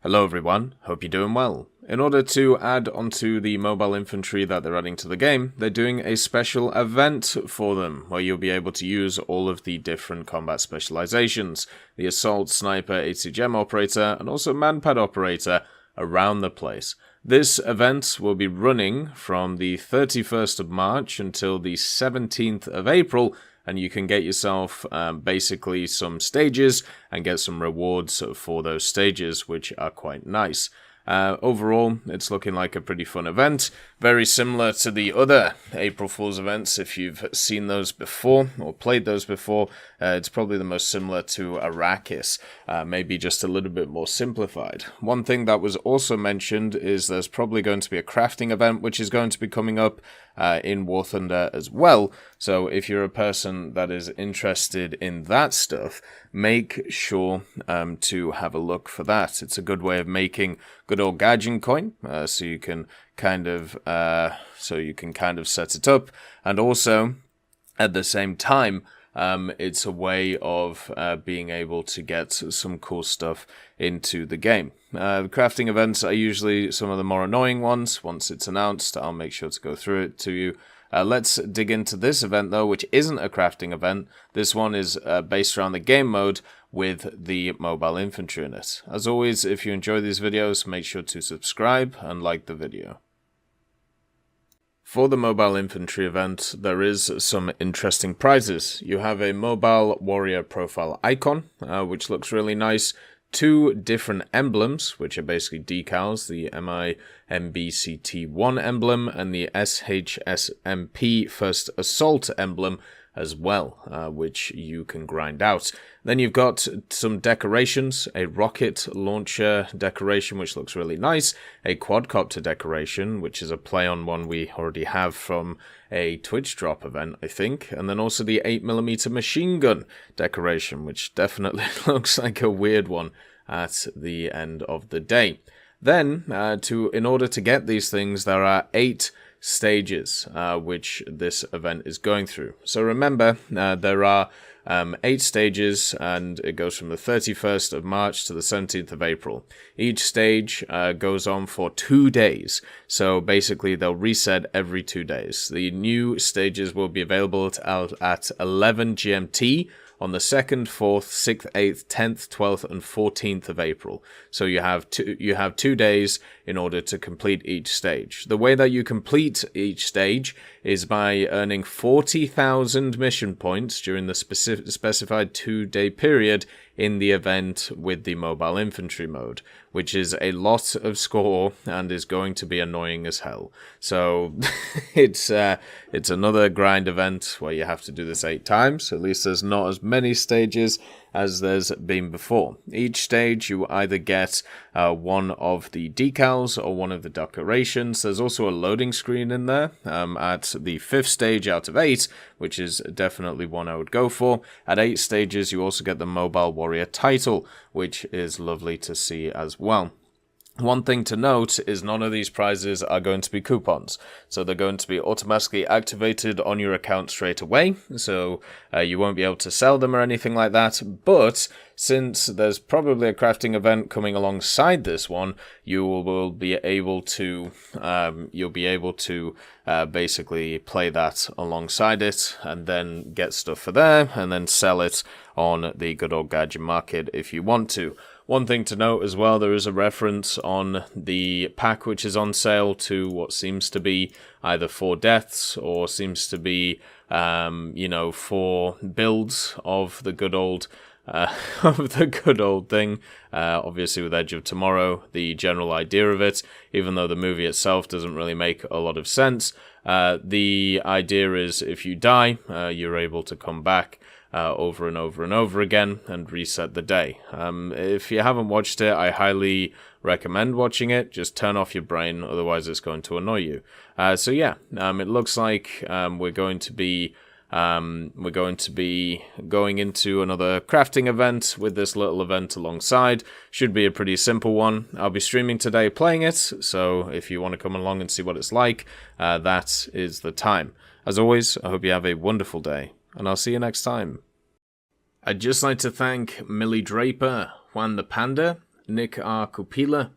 Hello everyone, hope you're doing well. In order to add onto the mobile infantry that they're adding to the game, they're doing a special event for them, where you'll be able to use all of the different combat specializations, the assault, sniper, HCGM operator, and also manpad operator around the place. This event will be running from the 31st of March until the 17th of April, and you can get yourself basically some stages and get some rewards for those stages, which are quite nice. Overall, it's looking like a pretty fun event, very similar to the other April Fool's events. If you've seen those before or played those before, it's probably the most similar to Arrakis, maybe just a little bit more simplified. One thing that was also mentioned is there's probably going to be a crafting event, which is going to be coming up in War Thunder as well. So if you're a person that is interested in that stuff, make sure to have a look for that. It's a good way of making good old gaijin coin, so you can kind of set it up, and also at the same time it's a way of being able to get some cool stuff into the game. The crafting events are usually some of the more annoying ones. Once it's announced, I'll make sure to go through it to you. Let's dig into this event though, which isn't a crafting event. This one is based around the game mode with the mobile infantry in it. As always, if you enjoy these videos, make sure to subscribe and like the video. For the mobile infantry event, there is some interesting prizes. You have a mobile warrior profile icon, which looks really nice. 2 different emblems, which are basically decals, the MIMBCT1 emblem and the SHSMP First Assault emblem as well, which you can grind out. Then you've got some decorations, a rocket launcher decoration, which looks really nice, a quadcopter decoration, which is a play on one we already have from a Twitch drop event, I think, and then also the 8mm machine gun decoration, which definitely looks like a weird one at the end of the day. Then, in order to get these things, there are 8 stages which this event is going through. So remember, there are 8 stages, and it goes from the 31st of March to the 17th of April. Each stage goes on for 2 days, so basically they'll reset every 2 days. The new stages will be available at 11 GMT on the 2nd, 4th, 6th, 8th, 10th, 12th, and 14th of April. So you have 2 days in order to complete each stage. The way that you complete each stage is by earning 40,000 mission points during the specified 2-day period in the event with the mobile infantry mode, which is a lot of score and is going to be annoying as hell. So it's another grind event where you have to do this 8 times. At least there's not as many stages as there's been before. Each stage you either get one of the decals or one of the decorations. There's also a loading screen in there at the 5th stage out of 8, which is definitely one I would go for. At 8 stages you also get the mobile warrior title, which is lovely to see as well. One thing to note is none of these prizes are going to be coupons, so they're going to be automatically activated on your account straight away, so you won't be able to sell them or anything like that. But since there's probably a crafting event coming alongside this one, you will be able to basically play that alongside it and then get stuff for there and then sell it on the good old gadget market if you want to. One thing to note as well, there is a reference on the pack which is on sale to what seems to be either 4 deaths or seems to be 4 builds of the good old thing. Obviously with Edge of Tomorrow, the general idea of it, even though the movie itself doesn't really make a lot of sense, the idea is if you die, you're able to come back over and over and over again and reset the day. If you haven't watched it, I highly recommend watching it. Just turn off your brain, otherwise it's going to annoy you. So yeah, it looks like we're going to be going into another crafting event with this little event alongside. Should be a pretty simple one. I'll be streaming today playing it, so if you want to come along and see what it's like, that is the time. As always, I hope you have a wonderful day, and I'll see you next time. I'd just like to thank Millie Draper, Juan the Panda, Nick R. Kupila,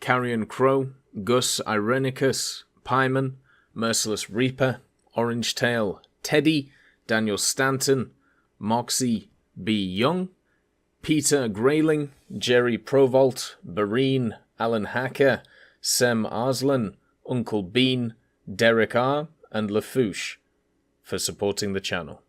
Carrion Crow, Gus Irenicus, Pyman, Merciless Reaper, Orange Tail, Teddy, Daniel Stanton, Moxie B. Young, Peter Grayling, Jerry Provolt, Bareen, Alan Hacker, Sem Arslan, Uncle Bean, Derek R., and Lafouche for supporting the channel.